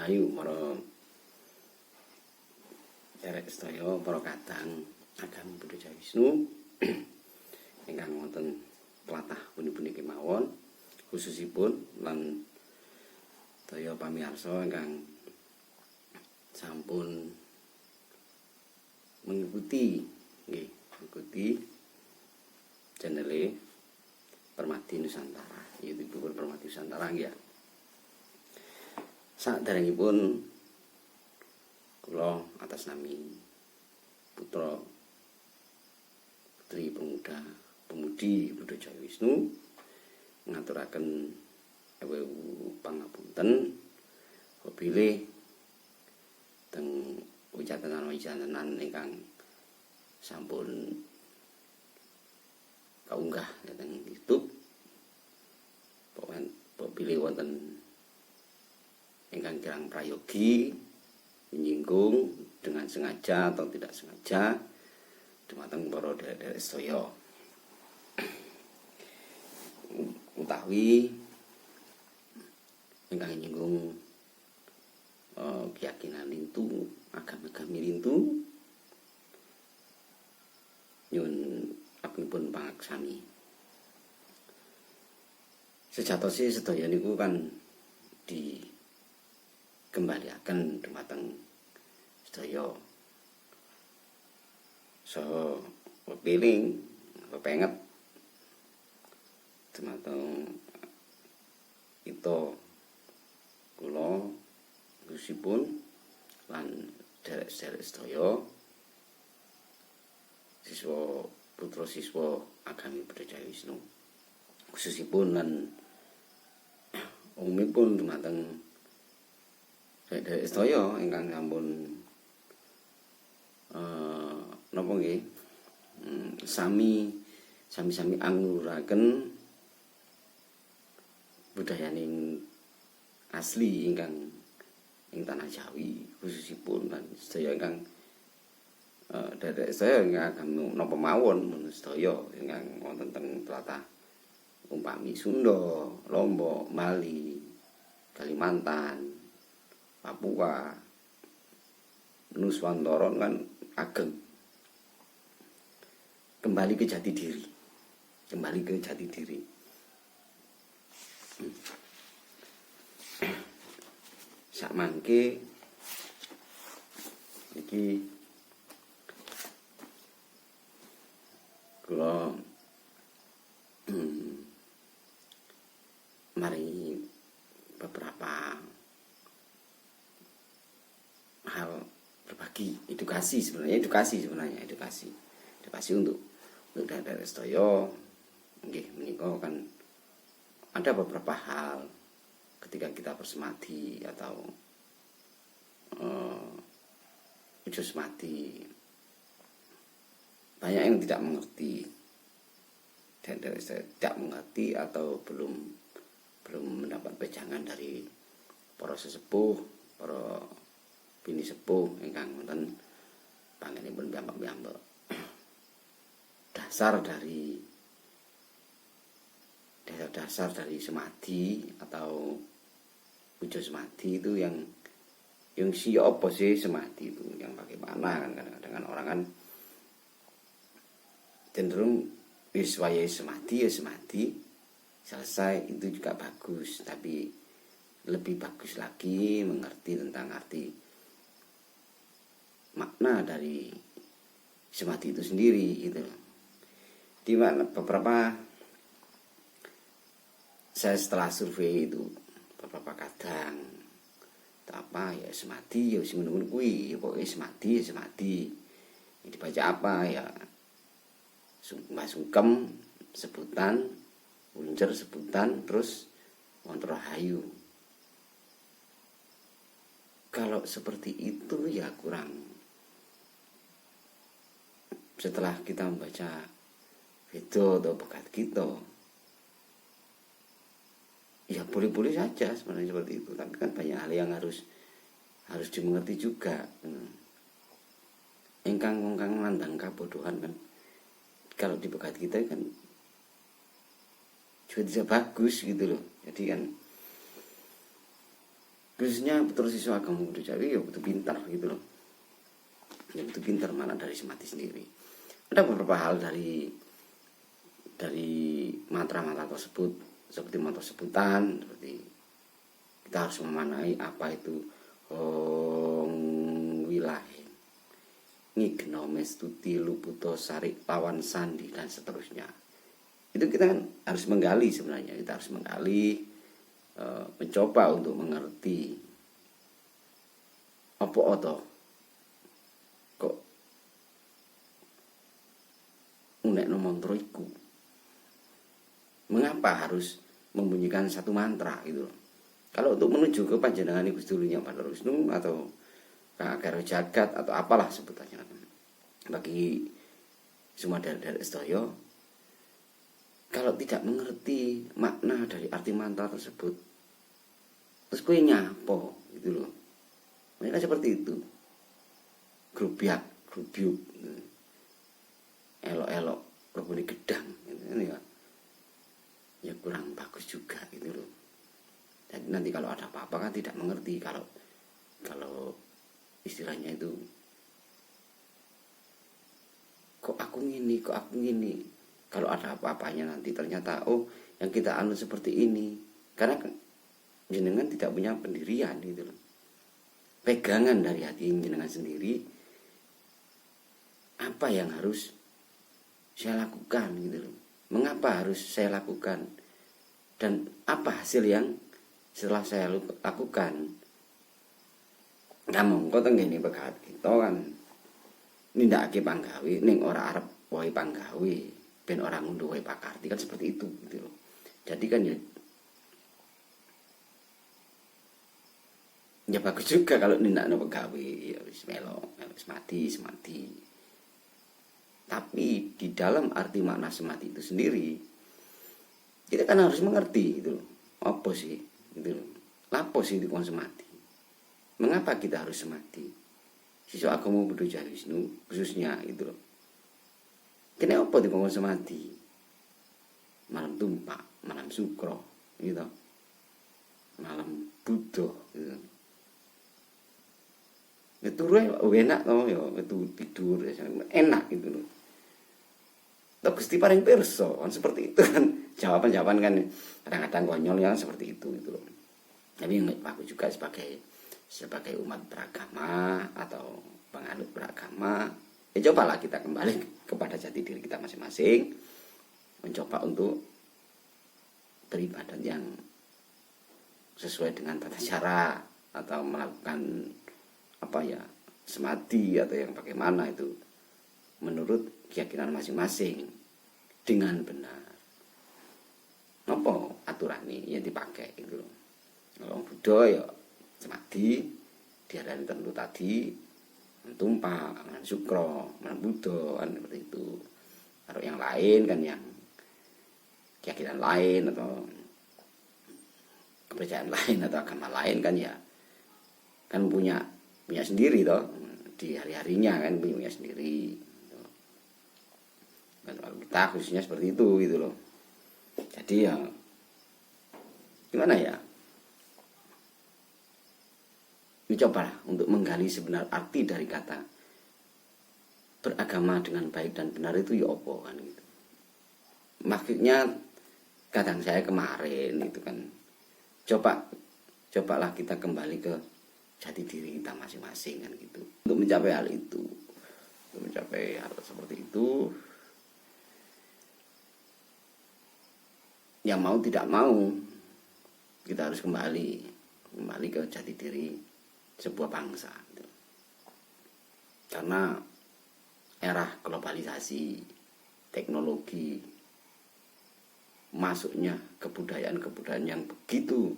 Ayu para derek sedaya para kadang agami Buddha Jawa Wisnu ingkang wonten tlatah pundi-pundi kemawon khususipun lan daya pamirsa ingkang sampun mengikuti channel Permati Nusantara, YouTube Permati Nusantara nggih. Saderengipun kula atas nami putra putri pemudi Buddha Jawa Wisnu ngaturaken ewu pangapunten bilih teng wicatenan ingkang sampun kaunggah teng YouTube bilih wonten ingkang kirang prayogi menyinggung dengan sengaja atau tidak sengaja dumateng para derek-derek sedaya utawi ingkang nyinggung keyakinan lintu, agami lintu nyuwun apunipun pangaksami. Sejatosé sedaya niku kan dikembaliaken dumateng sedaya saha pepiling pepenget dumateng kita kula khususipun lan derek-derek sedaya siswa putra siswa agami Buddha Jawa Wisnu khususipun lan umumipun dumateng derek sedaya ingkang sampun napa nggih sami angluraken budayaning asli ingkang ing tanah Jawi khususipun lan sedaya ingkang derek saya ingkang agami napa mawon menurut sedaya ingkang wonten teng tlatah umpami Sunda, Lombok, Bali, Kalimantan, Papua, Nuswantara kan ageng kembali ke jati diri. Sak mangke iki kula mari beberapa hal berbagi edukasi untuk daerah sedaya nggih menika kan ada beberapa hal ketika kita bersemadi atau ujo semadi banyak yang tidak mengerti dan tidak mengerti atau belum mendapat pejangan dari para sesepuh, para bini sepuh ingkang wonten pangenipun piyambak-piyambak. Dasar dari semadi atau ujo semadi itu yang siapa sih semadi itu yang bagaimana kan kadang-kadang orang kan cenderung wayai semadi selesai itu juga bagus, tapi lebih bagus lagi mengerti tentang arti makna dari semadi itu sendiri itu. Di mana beberapa saya setelah survei itu beberapa kadang apa ya semadi ya sing ngono kuwi pokoke semadi dibaca apa ya Mbah Sungkem sebutan, Unjer sebutan, terus Wonten Rahayu. Kalau seperti itu ya kurang. Setelah kita membaca Vedo atau Bhagavad Gita, ya boleh-boleh saja sebenarnya seperti itu. Tapi kan banyak hal yang harus dimengerti juga. Ingkang nandang kabodohan kan kalau di Bhagavad Gita kan juga bisa bagus gitu loh. Jadi kan khususnya terus siswa agama Buddha Jawi ya betul pintar gitu loh, ya betul pintar mana dari semati sendiri. Ada beberapa hal dari mantra-mantra tersebut, seperti mantra sebutan, seperti kita harus memanai apa itu Hong Wilahe, Ngignome Stuti Luputo Sarik Lawan Sandi dan seterusnya. Itu kita kan harus menggali, sebenarnya kita harus menggali, mencoba untuk mengerti apa oto kok unekno mantra iku, mengapa harus membunyikan satu mantra gitu loh. Kalau untuk menuju ke panjenengan Gusti Yang Maha Wisnu atau Karo Jagat atau apalah sebutannya, bagi semua dari sedaya, kalau tidak mengerti makna dari arti mantra tersebut, terus kowe nyapo gitu loh. Mereka seperti itu. Grubyuk, elok-elok rebuni gedang gitu ya. Ya kurang bagus juga gitu loh. Jadi nanti kalau ada apa-apa kan tidak mengerti, kalau istilahnya itu kok aku ngini. Kalau ada apa-apanya nanti ternyata yang kita anut seperti ini. Karena jenengan tidak punya pendirian gitu loh. Pegangan dari hati jenengan sendiri, apa yang harus saya lakukan gitu loh. Mengapa harus saya lakukan? Dan apa hasil yang setelah saya lakukan? Nah mongko teng ngene pegat kita kan nindakake panggawe ning ora arep wae panggawe, ben ora ngunduh wae pakarti, kan seperti itu gitu loh. Jadi kan ya bagus juga kalau nindakno pegawe ya wis melok semati. Tapi di dalam arti makna semati itu sendiri, kita kan harus mengerti gitu loh. Apa sih gitu loh. Lapo sih dikon semati? Mengapa kita harus semati? Siswa agama Buddha Jawi Wisnu khususnya gitu loh. Kenapa dikon semati? Malam tumpak, malam sukro gitu. Malam Buddha gitu. Itu enak toh ya, itu tidur enak gitu loh. Loh Gusti paring pirsa kan seperti itu kan. Jawaban kan kadang-kadang konyol ya seperti itu gitu loh. Tapi aku juga sebagai umat beragama atau penganut beragama, ya cobalah kita kembali kepada jati diri kita masing-masing, mencoba untuk beribadat yang sesuai dengan tata cara, atau melakukan semati atau yang bagaimana itu menurut keyakinan masing-masing dengan benar. Apa aturan ini yang dipakai gitu loh. Kalau Buddha ya semati diarani tentu tadi, tumpak, sukro, Buddha kan seperti itu. Kalau yang lain kan yang keyakinan lain atau kepercayaan lain atau agama lain kan ya kan punya sendiri toh, di hari-harinya kan punya sendiri. Dan kalau kita khususnya seperti itu gitu loh. Jadi ya gimana ya? Cobalah untuk menggali sebenar arti dari kata beragama dengan baik dan benar itu ya apa kan gitu. Maksudnya kadang saya kemarin itu kan cobalah kita kembali ke jati diri kita masing-masing kan gitu. Untuk mencapai hal itu, untuk mencapai hal seperti itu, ya mau tidak mau kita harus kembali ke jati diri sebuah bangsa gitu. Karena era globalisasi, teknologi, masuknya kebudayaan yang begitu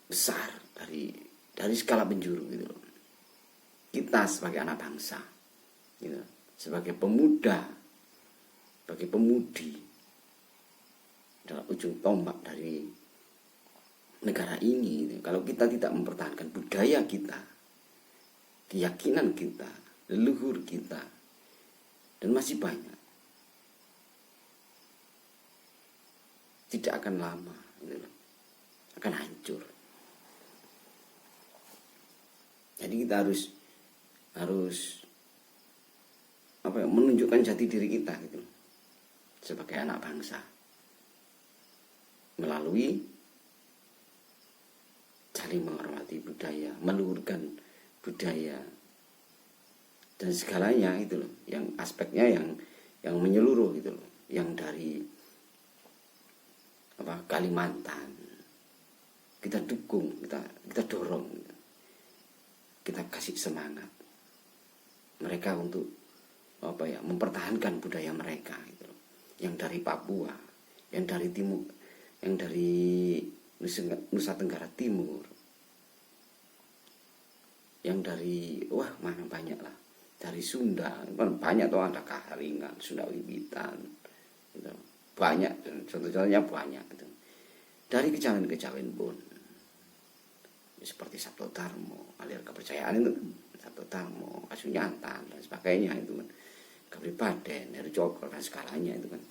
besar dari skala penjuru gitu loh. Kita sebagai anak bangsa gitu, sebagai pemuda, sebagai pemudi adalah ujung tombak dari negara ini gitu. Kalau kita tidak mempertahankan budaya kita, keyakinan kita, leluhur kita, dan masih banyak, tidak akan lama gitu loh. akan hancur. Jadi kita harus menunjukkan jati diri kita gitu sebagai anak bangsa melalui saling menghormati budaya, meluhurkan budaya dan segalanya itu loh, yang aspeknya yang menyeluruh gitu loh, yang dari Kalimantan kita dukung, kita dorong, kita kasih semangat mereka untuk mempertahankan budaya mereka gitu loh. Yang dari Papua, yang dari timur, yang dari Nusa Tenggara Timur, yang dari mana banyak lah, dari Sunda kan banyak tuh, ada Kaharingan, Sunda Wiwitan gitu. Banyak, contoh-contohnya banyak gitu. Dari kejawen-kejawen pun seperti Sabto Tarmo, aliran kepercayaan itu kan, Sabto Tarmo, Kasunyatan dan sebagainya itu kan, Kabupaten, Heru Cokro dan segalanya itu kan,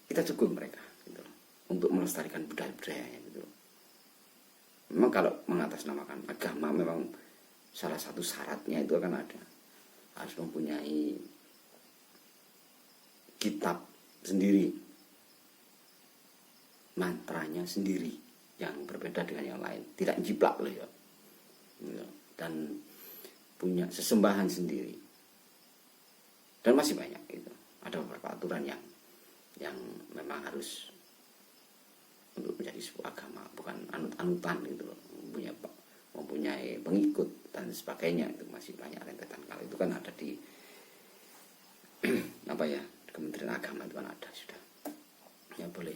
kita dukung mereka gitu, untuk melestarikan budaya-budayanya gitu. Memang kalau mengatasnamakan agama memang salah satu syaratnya itu akan ada, harus mempunyai kitab sendiri, mantranya sendiri yang berbeda dengan yang lain, tidak jiplak loh ya, dan punya sesembahan sendiri. Dan masih banyak itu, ada beberapa aturan yang memang harus untuk menjadi sebuah agama, bukan anut-anutan gitu loh, mempunyai pengikut dan sebagainya. Itu masih banyak rentetan. Kalau itu kan ada di Kementerian Agama itu kan ada sudah. Ya boleh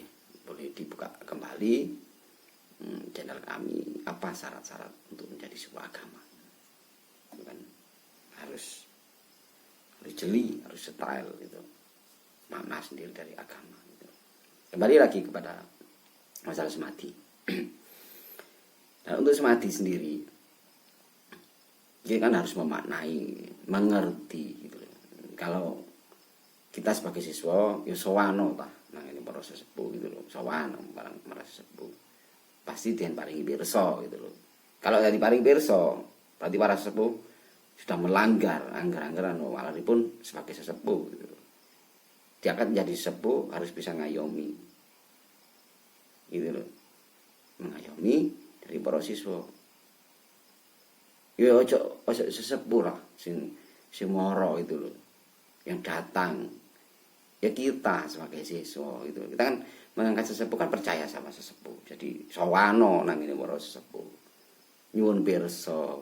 dibuka kembali channel kami, apa syarat-syarat untuk menjadi sebuah agama. Itu kan harus jeli, harus style gitu, makna sendiri dari agama gitu. Kembali lagi kepada masalah semadi. Dan untuk semadi sendiri, kita kan harus memaknai, mengerti gitu. Kalau kita sebagai siswa, ya sowano tah, nang ini para sesepuh gitu loh, sowano barang para sesepuh, pasti dia paringi pirsa gitu loh. Kalau dari paring pirsa, berarti para sesepuh sudah melanggar anggaran-anggaran walaripun sebagai sesepuh gitu loh. Dia akan jadi sesepuh harus bisa ngayomi gitu loh, mengayomi dari para siswa. Ya ojo sesepuh lah sing moro itu loh, yang datang ya kita sebagai siswa itu. Kita kan mengangkat sesepuh kan percaya sama sesepuh, jadi sowano nang ini para sesepuh, nyuwun pirsa,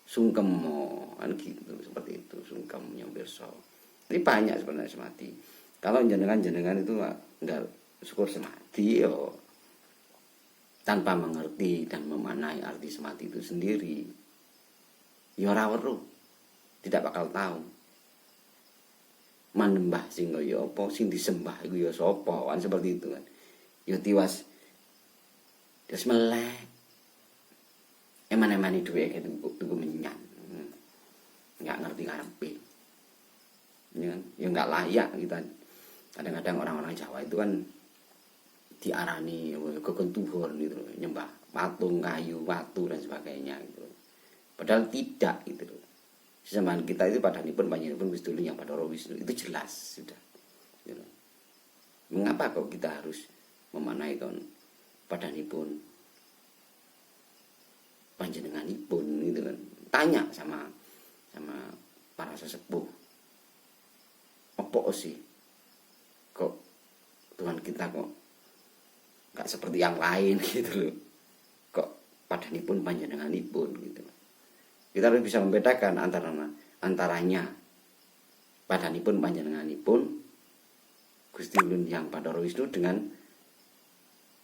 sungkemo kan gitu, seperti itu, sungkem nyuwun pirsa. Ini banyak sebenarnya semati. Kalau jenengan itu enggak syukur semati yo, tanpa mengerti dan memaknai arti semati itu sendiri, ya ora weruh, tidak bakal tahu manembah sing kaya apa, sing disembah iku ya sapa, kan seperti itu kan. Ya tiwas melek. Eman-emani duwe tuku menyan. Enggak ngerti ngarepe. Ya enggak layak kita. Kadang-kadang orang-orang Jawa itu kan diarani kekentuhan gitu, nyembah patung, kayu, watu dan sebagainya gitu. Padahal tidak gitu loh. Sesembahan kita itu padanipun panjenenganipun Gusti yang Bathara Wisnu, itu jelas sudah. Gitu. Mengapa kok kita harus memanai kon padanipun panjenenganipun gitu kan? Tanya sama para sesepuh. Apa sih kok Tuhan kita kok enggak seperti yang lain gitu loh. Kok padanipun panjenenganipun gitu. Kita harus bisa membedakan antaranya padanipun panjenenganipun Gusti Ulun yang Bathara Wisnu dengan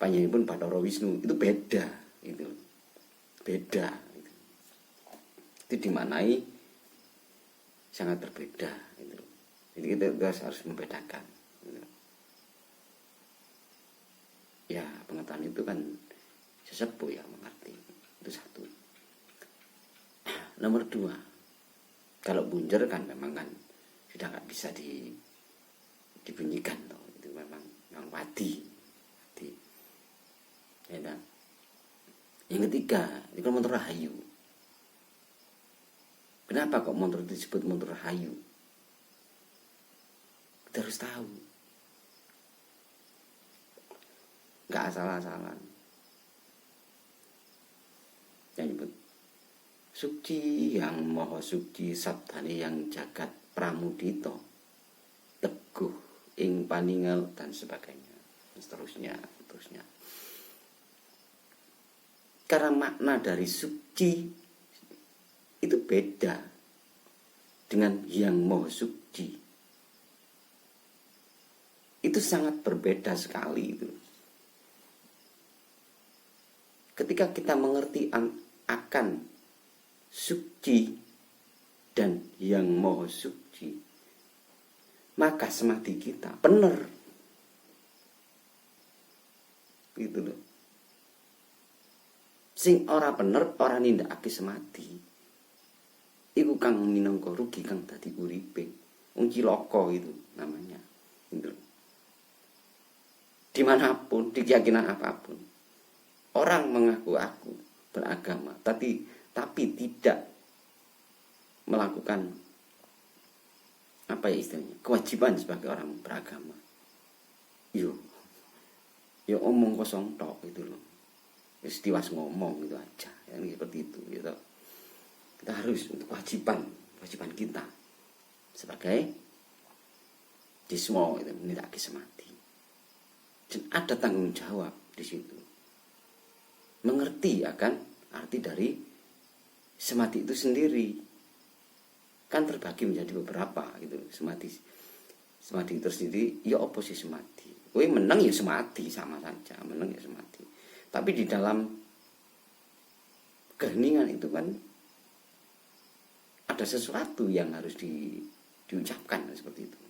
panjenenganipun Bathara Wisnu, itu beda gitu. Beda gitu. Itu dimaknai sangat berbeda gitu. Jadi kita harus membedakan gitu. Ya pengetahuan itu kan sesepuh yang mengerti, itu satu. Nomor 2, kalau bunjer kan memang kan sudah nggak bisa dibunyikan toh, itu memang wadi. Yang ketiga, itu montor rahayu. Kenapa kok montor itu disebut montor rahayu? Kita harus tahu. Nggak asal-asalan. Yang nyebut suci, yang moho suci, sabdane yang jagat pramudita, teguh ing paningal dan sebagainya, seterusnya. Karena makna dari suci itu beda dengan yang moho suci. Itu sangat berbeda sekali itu. Ketika kita mengerti akan suci dan yang moho suci, maka semati kita benar. Gitu loh. Sing ora bener, ora nindakake semati, iku kang minangka rugi kang dadi uripe. Wong cilaka itu namanya. Gitu. Dimanapun, di keyakinan apapun, orang mengaku aku beragama, tapi tidak melakukan apa ya istilahnya, kewajiban sebagai orang beragama. Yo omong kosong tok gitu loh. Istiwas ngomong gitu aja, yang seperti itu gitu. Kita harus untuk kewajiban kita sebagai dismo itu menindakake semati. Dan ada tanggung jawab di situ. Mengerti akan arti dari semati itu sendiri. Kan terbagi menjadi beberapa gitu. Semati itu sendiri ya apa sih semati? Kowe menang ya semati, sama saja, menang ya semati. Tapi di dalam keheningan itu kan ada sesuatu yang harus diucapkan seperti itu,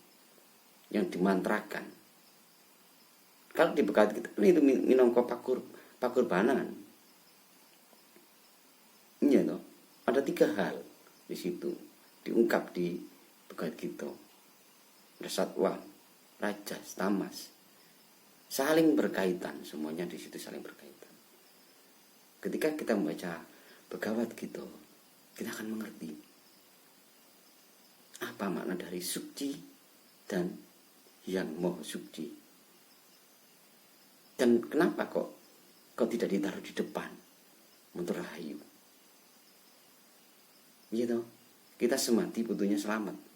yang dimantrakan. Kalau di bekat kita itu minangka pakurbanan. Iya toh, ada 3 hal di situ diungkap di bekat kita. Ada satwa, rajas, tamas, saling berkaitan, semuanya di situ saling berkaitan. Ketika kita membaca Bhagavad Gita, kita akan mengerti apa makna dari suci dan yang moho suci. Dan kenapa kok tidak ditaruh di depan montor rahayu? Gitu. Kita semati butuhnya selamat.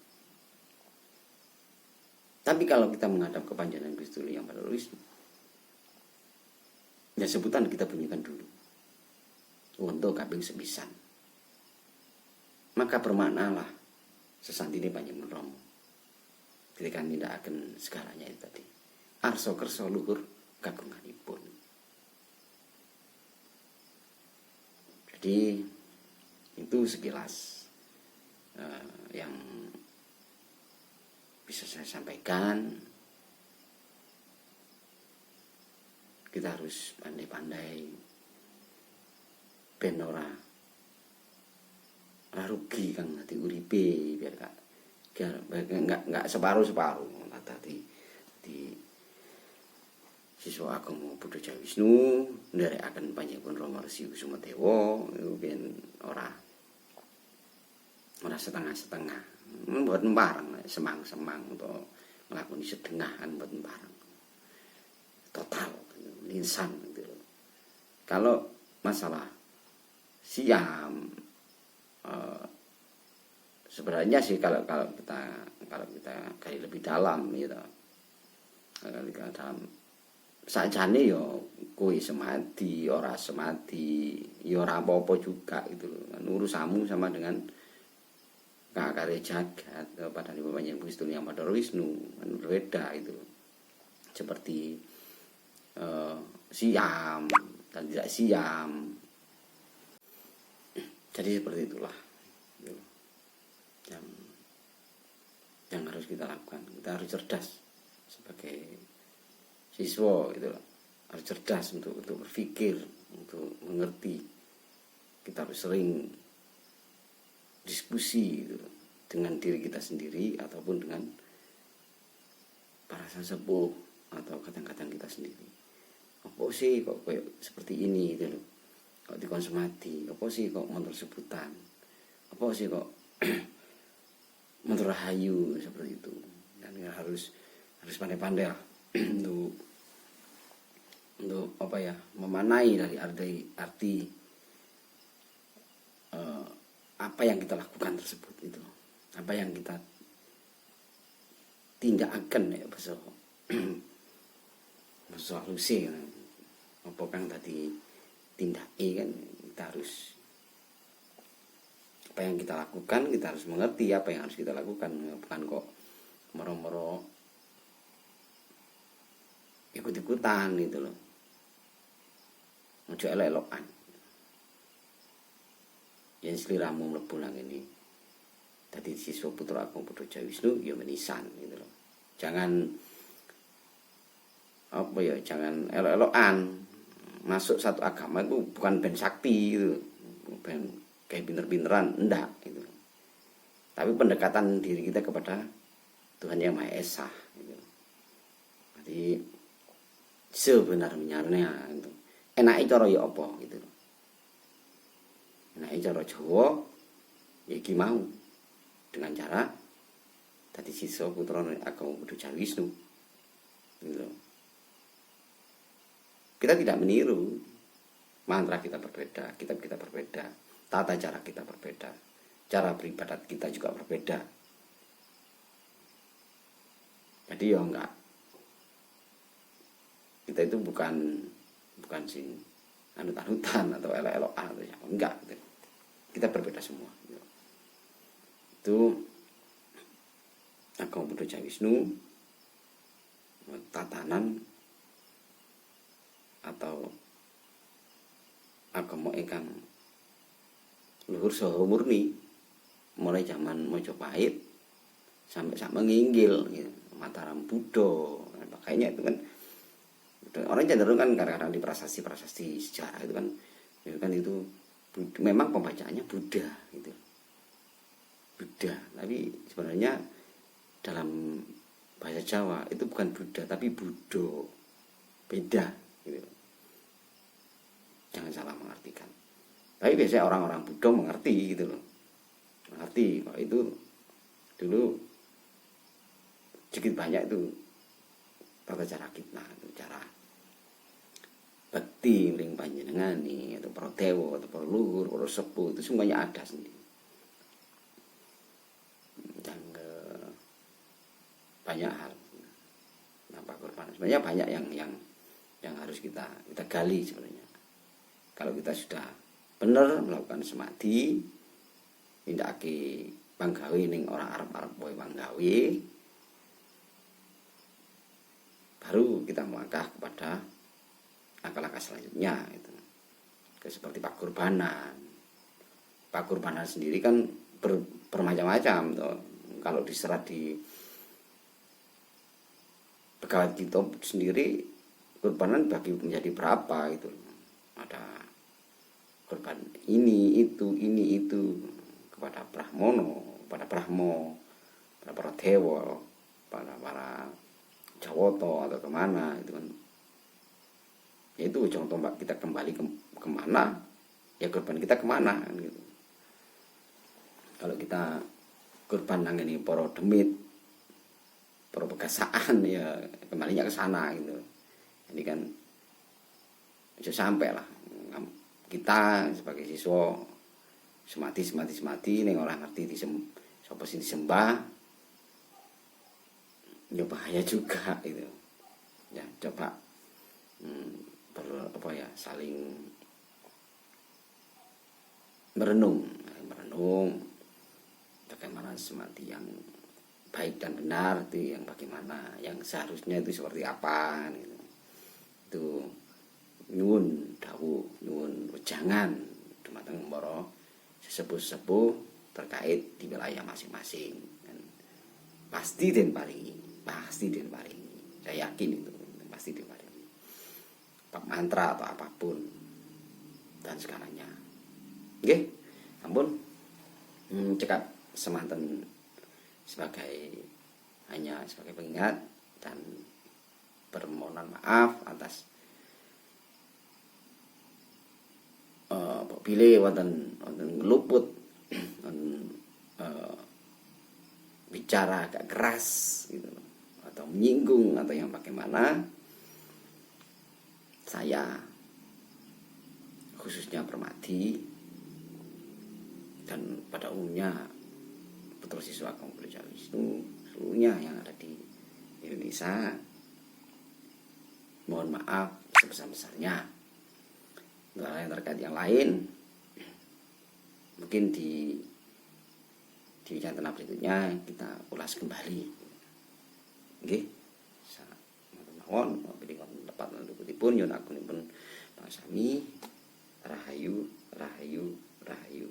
Tapi kalau kita menghadap ke Panjenengan Gusti Yang Maha Wisnu, ya sebutan kita bunyikan dulu. Untuk kaping sepisan. Maka bermaknalah sesantine Panjenengan Rama. Ketika tidak akan segalanya itu tadi. Arsa kersa luhur kagunganipun. Jadi itu sekilas yang bisa saya sampaikan. Kita harus pandai-pandai ben ora rugi kang dadi uripe, biar enggak separuh-separuh tadi di siswa agama Buddha Jawa Wisnu nderekaken Panjenengan Rama Resi Kusumadewa iku ben ora setengah-setengah, mboten pareng semang-semang utawa nglakoni sedengahan mboten pareng. Total insan gitu. Kalau masalah siam sebenarnya sih kalau kita gali lebih dalam gitu. Kalau dalam sajane yo kuwi semati, ora semati, yo ora apa-apa juga gitu loh. Urusanmu sama dengan kakare jagat pada Panjenengan Gusti Yang Maha Wisnu berbeda itu. Seperti siam dan tidak siam. Jadi seperti itulah yang harus kita lakukan. Kita harus cerdas sebagai siswa itu, harus cerdas untuk berpikir, untuk mengerti. Kita harus sering diskusi gitu, dengan diri kita sendiri ataupun dengan para sesepuh atau kadang-kadang kita sendiri. Apa sih kok kayak seperti ini gitu loh. kok dikon semati, apa sih kok motor sebutan, apa sih kok motor rahayu seperti itu. Dan harus pandai-pandai lah untuk apa ya, memanai dari arti apa yang kita lakukan tersebut itu, apa yang kita tindakan ya bahasa halusnya kan. Apa kan tadi tindaki kan, kita harus, apa yang kita lakukan kita harus mengerti apa yang harus kita lakukan, bukan kok moro-moro ikut-ikutan gitu loh, ojo elok-elokan. Yang seliramu mlebu nang ini tadi siswa putra Agung Putra Jawisnu ya menisan gitu loh. Jangan apa ya, jangan elok-elokan. Masuk satu agama itu bukan ben sakti gitu, ben kayak pinter-pinteran, enggak gitu. Tapi pendekatan diri kita kepada Tuhan Yang Maha Esa gitu. Jadi sebenarnya itu enake cara ya apa gitu. Enake cara Jawa ya iki mau, dengan cara tadi siswa putra Agung Putra Jawisnu gitu. Kita tidak meniru, mantra kita berbeda, kitab kita berbeda, tata cara kita berbeda, cara beribadat kita juga berbeda. Jadi ya enggak, kita itu bukan sing anut-anutan atau elok-elokan atau apa, enggak gitu. Kita berbeda semua gitu. Itu Agung Putra Jawisnu, tatanan atau agama ingkang luhur saha murni, mulai zaman Majapahit sampai sak menginggil gitu. Mataram Buddha dan makanya itu kan orang cenderung kan kadang-kadang di prasasti sejarah itu kan itu memang pembacaannya Buddha gitu, Buddha, tapi sebenarnya dalam bahasa Jawa itu bukan Buddha tapi Buddha, beda gitu. Jangan salah mengartikan. Tapi biasanya orang-orang Buddha mengerti gitu loh, mengerti kalau itu dulu sedikit banyak itu tata cara kita, itu cara bekti ring panjenengan nih, atau para dewa atau para luhur, para sepuh, itu semuanya ada sendiri. Dan banyak hal nampak korban. Sebenarnya banyak yang harus kita gali sebenarnya. Kalau kita sudah benar melakukan semadi, tindake panggawe ning orang Arab wae panggawe, baru kita melangkah kepada langkah-langkah selanjutnya itu. Seperti pakurbanan. Pakurbanan sendiri kan bermacam-macam toh. Kalau diserat di Bhagavad Gita sendiri, kurbanan bagi menjadi berapa itu. Ada kurban ini itu kepada Brahmono, pada Brahmo, pada para dewa, pada para Jawoto atau kemana itu kan. Yaitu ujung tombak kita kembali kemana, ya kurban kita kemana kan gitu. Kalau kita kurban nang ini para demit, para pegasaan, ya kembalinya ke sana gitu. Jadi kan bisa sampai lah kita sebagai siswa semati ning orang ngerti sapa sing disembah, ya bahaya juga itu. Ya coba saling merenung bagaimana semati yang baik dan benar itu, yang bagaimana, yang seharusnya itu seperti apa gitu. Itu nyuwun dawuh, nyuwun wejangan dumateng para sesepuh-sesepuh terkait di wilayah masing-masing. Dan pasti den paringi. Saya yakin itu pasti den paringi. Mantra atau apapun dan segalanya. Nggih, ampun cekap semanten hanya sebagai pengingat dan permohonan maaf atas apabila wonten ngeluput bicara agak keras gitu, atau menyinggung atau yang bagaimana, saya khususnya Permadi dan pada umumnya putra siswa kaum Jawi itu seluruhnya yang ada di Indonesia, mohon maaf sebesar-besarnya. Untuk hal yang terkait yang lain mungkin di channel berikutnya kita ulas kembali. Nggih. Mawon pilih tepat lan pun nyuwun agunipun Pak Sami. Rahayu, rahayu, rahayu.